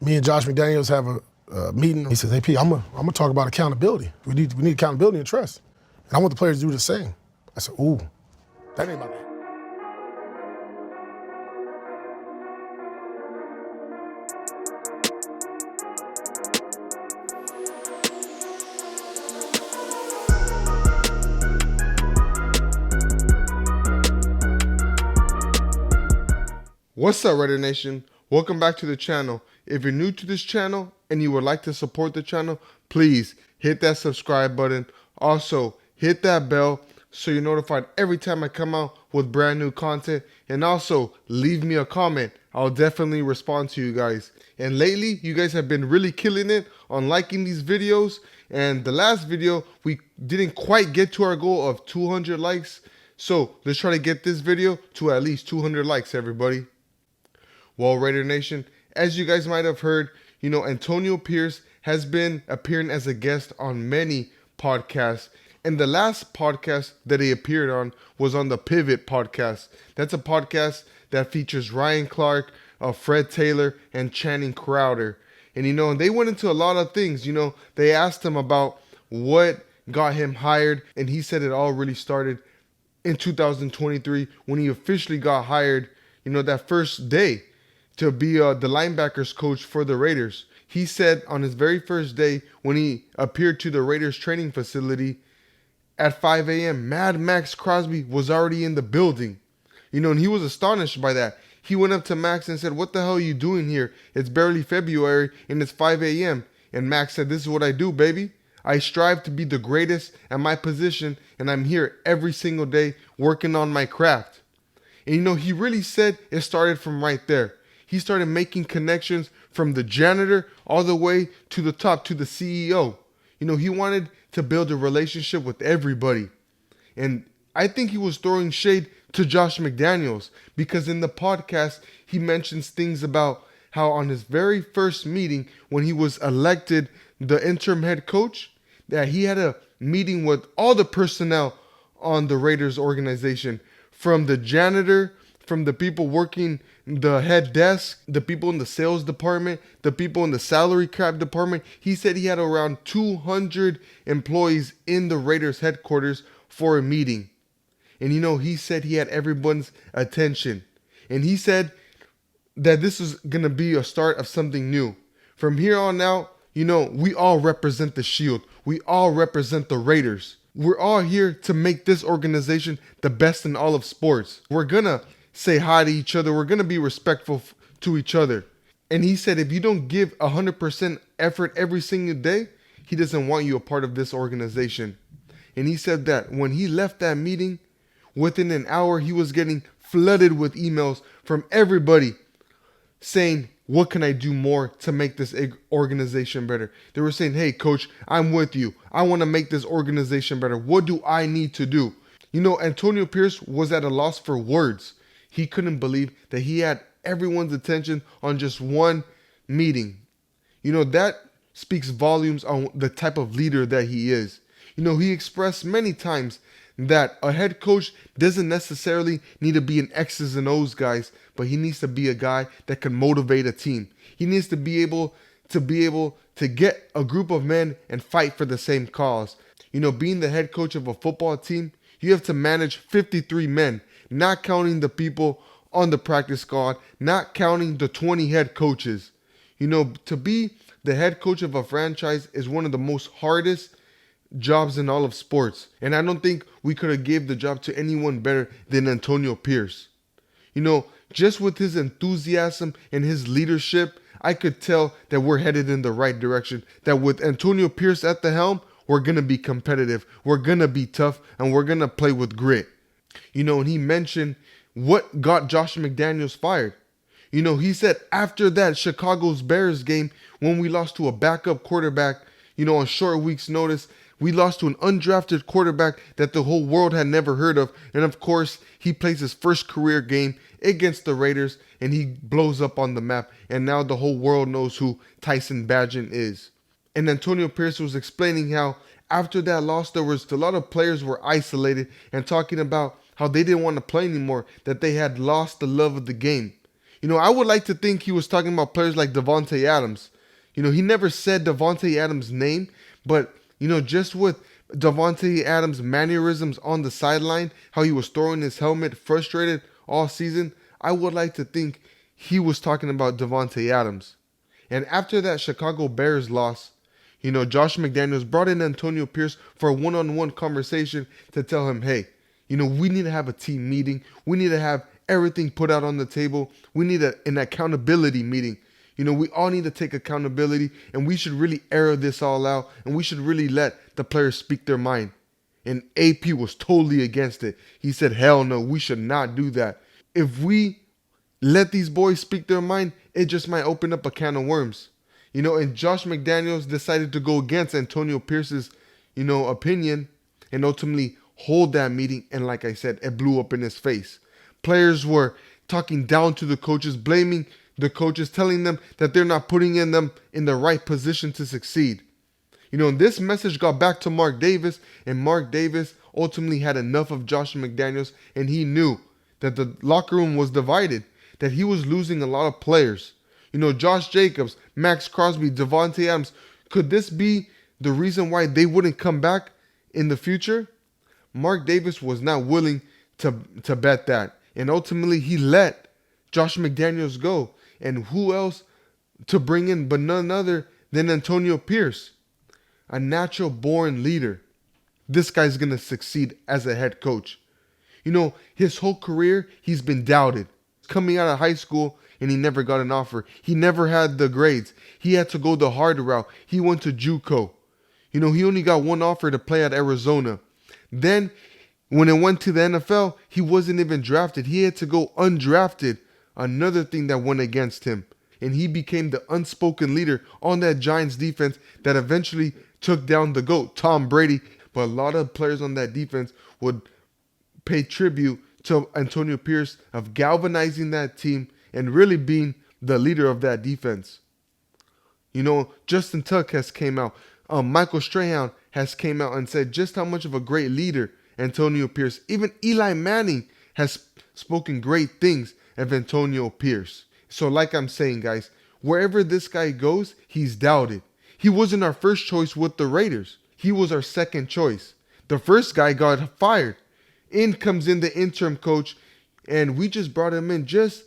Me and Josh McDaniels have a meeting. He says, "Hey, P, I'm gonna talk about accountability. We need accountability and trust, and I want the players to do the same." I said, "Ooh, that ain't about that." What's up, Raider Nation? Welcome back to the channel. If you're new to this channel and you would like to support the channel, please hit that subscribe button. Also, hit that bell so you're notified every time I come out with brand new content. And also, leave me a comment. I'll definitely respond to you guys. And lately, you guys have been really killing it on liking these videos. And the last video, we didn't quite get to our goal of 200 likes. So let's try to get this video to at least 200 likes, everybody. Well, Raider Nation, as you guys might have heard, Antonio Pierce has been appearing as a guest on many podcasts. And the last podcast that he appeared on was on the Pivot podcast. That's a podcast that features Ryan Clark, Fred Taylor, and Channing Crowder. And they went into a lot of things. They asked him about what got him hired. And he said it all really started in 2023 when he officially got hired, that first day, to be the linebackers coach for the Raiders. He said on his very first day when he appeared to the Raiders training facility at 5 a.m., Mad Max Crosby was already in the building. And he was astonished by that. He went up to Max and said, "What the hell are you doing here? It's barely February and it's 5 a.m. And Max said, "This is what I do, baby. I strive to be the greatest at my position, and I'm here every single day working on my craft." And he really said it started from right there. He started making connections from the janitor all the way to the top, to the CEO. He wanted to build a relationship with everybody. And I think he was throwing shade to Josh McDaniels because in the podcast, he mentions things about how on his very first meeting when he was elected the interim head coach, that he had a meeting with all the personnel on the Raiders organization, from the janitor, from the people working the head desk, the people in the sales department, the people in the salary cap department. He said he had around 200 employees in the Raiders headquarters for a meeting. And he said he had everyone's attention. And he said that this was going to be a start of something new. From here on out, we all represent the Shield. We all represent the Raiders. We're all here to make this organization the best in all of sports. We're going to say hi to each other. We're going to be respectful to each other. And he said if you don't give 100% effort every single day, he doesn't want you a part of this organization. And he said that when he left that meeting, within an hour, he was getting flooded with emails from everybody saying, "What can I do more to make this organization better?" They were saying, "Hey, coach, I'm with you. I want to make this organization better. What do I need to do?" Antonio Pierce was at a loss for words. He couldn't believe that he had everyone's attention on just one meeting. That speaks volumes on the type of leader that he is. He expressed many times that a head coach doesn't necessarily need to be an X's and O's guy, but he needs to be a guy that can motivate a team. He needs to be able to get a group of men and fight for the same cause. Being the head coach of a football team, you have to manage 53 men, not counting the people on the practice squad, not counting the 20 head coaches. To be the head coach of a franchise is one of the most hardest jobs in all of sports. And I don't think we could have gave the job to anyone better than Antonio Pierce. Just with his enthusiasm and his leadership, I could tell that we're headed in the right direction. That with Antonio Pierce at the helm, we're going to be competitive, we're going to be tough, and we're going to play with grit. And he mentioned what got Josh McDaniels fired. He said after that Chicago's Bears game, when we lost to a backup quarterback, on short week's notice, we lost to an undrafted quarterback that the whole world had never heard of. And of course, he plays his first career game against the Raiders and he blows up on the map. And now the whole world knows who Tyson Bagent is. And Antonio Pierce was explaining how after that loss, there was a lot of players were isolated and talking about how they didn't want to play anymore, that they had lost the love of the game. I would like to think he was talking about players like Devontae Adams. He never said Devontae Adams' name, but, just with Devontae Adams' mannerisms on the sideline, how he was throwing his helmet frustrated all season, I would like to think he was talking about Devontae Adams. And after that Chicago Bears loss, Josh McDaniels brought in Antonio Pierce for a one-on-one conversation to tell him, hey, we need to have a team meeting. We need to have everything put out on the table. We need an accountability meeting. We all need to take accountability, and we should really air this all out, and we should really let the players speak their mind. And AP was totally against it. He said, hell no, we should not do that. If we let these boys speak their mind, it just might open up a can of worms. And Josh McDaniels decided to go against Antonio Pierce's, opinion and ultimately hold that meeting. And like I said, it blew up in his face. Players were talking down to the coaches, blaming the coaches, telling them that they're not putting them in the right position to succeed. This message got back to Mark Davis, and Mark Davis ultimately had enough of Josh McDaniels, and he knew that the locker room was divided, that he was losing a lot of players. Josh Jacobs, Max Crosby, Devontae Adams. Could this be the reason why they wouldn't come back in the future? Mark Davis was not willing to bet that. And ultimately, he let Josh McDaniels go. And who else to bring in but none other than Antonio Pierce, a natural-born leader. This guy's going to succeed as a head coach. His whole career, he's been doubted. Coming out of high school, and he never got an offer. He never had the grades. He had to go the hard route. He went to JUCO. He only got one offer to play at Arizona. Then, when it went to the NFL, he wasn't even drafted. He had to go undrafted. Another thing that went against him. And he became the unspoken leader on that Giants defense that eventually took down the GOAT, Tom Brady. But a lot of players on that defense would pay tribute to Antonio Pierce of galvanizing that team and really being the leader of that defense. Justin Tuck has came out. Michael Strahan has came out and said just how much of a great leader Antonio Pierce. Even Eli Manning has spoken great things of Antonio Pierce. So like I'm saying, guys, wherever this guy goes, he's doubted. He wasn't our first choice with the Raiders. He was our second choice. The first guy got fired. In comes in the interim coach, and we just brought him in just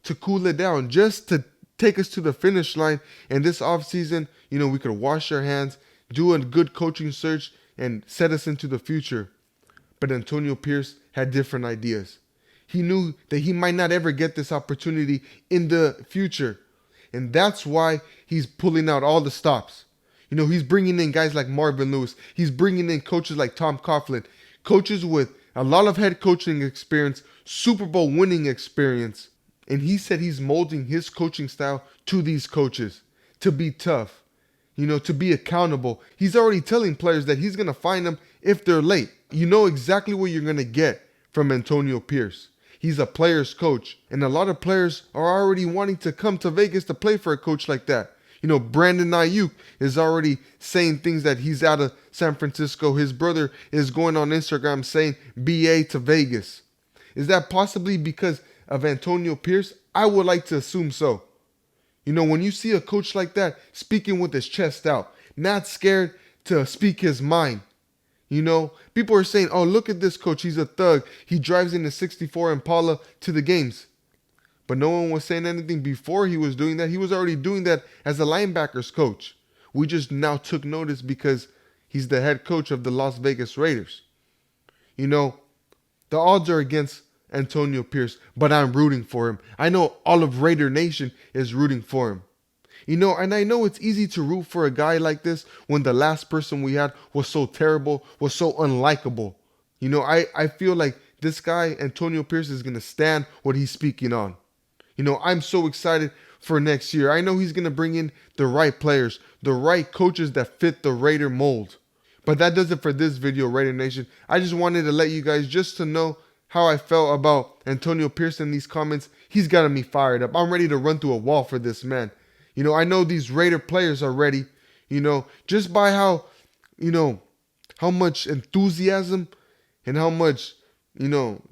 to cool it down, just to take us to the finish line. And this offseason, we could wash our hands, do a good coaching search, and set us into the future. But Antonio Pierce had different ideas. He knew that he might not ever get this opportunity in the future. And that's why he's pulling out all the stops. He's bringing in guys like Marvin Lewis. He's bringing in coaches like Tom Coughlin, coaches with a lot of head coaching experience, Super Bowl winning experience. And he said he's molding his coaching style to these coaches, to be tough, to be accountable. He's already telling players that he's going to fine them if they're late. You know exactly what you're going to get from Antonio Pierce. He's a player's coach. And a lot of players are already wanting to come to Vegas to play for a coach like that. Brandon Ayuk is already saying things that he's out of San Francisco. His brother is going on Instagram saying BA to Vegas. Is that possibly because of Antonio Pierce? I would like to assume so. When you see a coach like that speaking with his chest out, not scared to speak his mind. People are saying, oh, look at this coach. He's a thug. He drives in a 64 Impala to the games. But no one was saying anything before he was doing that. He was already doing that as a linebackers coach. We just now took notice because he's the head coach of the Las Vegas Raiders. The odds are against Antonio Pierce, but I'm rooting for him. I know all of Raider Nation is rooting for him. And I know it's easy to root for a guy like this when the last person we had was so terrible, was so unlikable. I feel like this guy, Antonio Pierce, is going to stand what he's speaking on. I'm so excited for next year. I know he's going to bring in the right players, the right coaches that fit the Raider mold. But that does it for this video, Raider Nation. I just wanted to let you guys just to know how I felt about Antonio Pierce in these comments. He's got me fired up. I'm ready to run through a wall for this man. I know these Raider players are ready, just by how much enthusiasm and how much,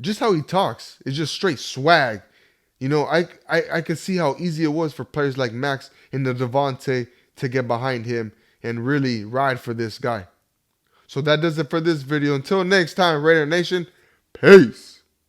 just how he talks. It's just straight swag. You know, I could see how easy it was for players like Max and the Devontae to get behind him and really ride for this guy. So that does it for this video. Until next time, Raider Nation, peace.